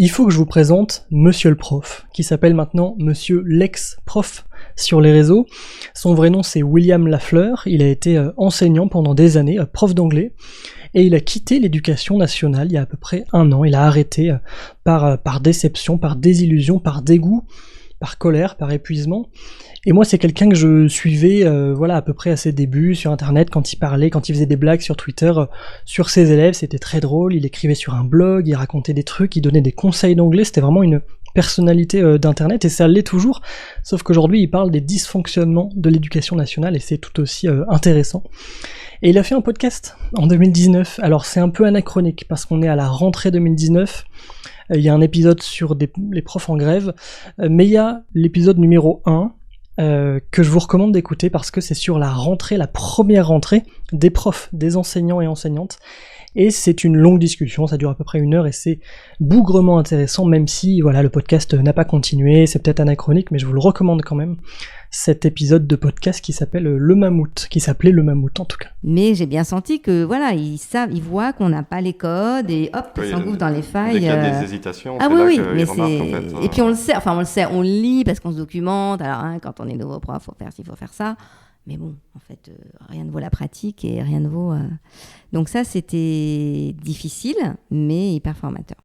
Il faut que je vous présente Monsieur le Prof, qui s'appelle maintenant Monsieur l'ex-prof sur les réseaux. Son vrai nom c'est William Lafleur, il a été enseignant pendant des années, prof d'anglais, et il a quitté l'éducation nationale il y a à peu près 1 an. Il a arrêté par déception, par désillusion, par dégoût, par colère, par épuisement. Et moi, c'est quelqu'un que je suivais à peu près à ses débuts sur Internet, quand il parlait, quand il faisait des blagues sur Twitter sur ses élèves, c'était très drôle, il écrivait sur un blog, il racontait des trucs, il donnait des conseils d'anglais, c'était vraiment une personnalité d'Internet, et ça l'est toujours, sauf qu'aujourd'hui, il parle des dysfonctionnements de l'éducation nationale, et c'est tout aussi intéressant. Et il a fait un podcast en 2019, alors c'est un peu anachronique, parce qu'on est à la rentrée 2019, il y a un épisode sur les profs en grève, mais il y a l'épisode numéro 1, que je vous recommande d'écouter parce que c'est sur la rentrée, la première rentrée des profs, des enseignants et enseignantes. Et c'est une longue discussion, ça dure à peu près 1 heure et c'est bougrement intéressant, même si le podcast n'a pas continué, c'est peut-être anachronique, mais je vous le recommande quand même, cet épisode de podcast qui s'appelait Le Mammouth en tout cas. Mais j'ai bien senti que ils voient qu'on n'a pas les codes et hop, ils s'engouffrent dans les failles. Dès qu'il y a des hésitations, c'est là mais qu'ils remarquent en fait. Et puis on le sait, on le lit parce qu'on se documente. Alors quand on est nouveau prof, faut faire ci, faut faire ça. Mais bon, en fait, rien ne vaut la pratique et rien ne vaut... Donc ça, c'était difficile, mais hyper formateur.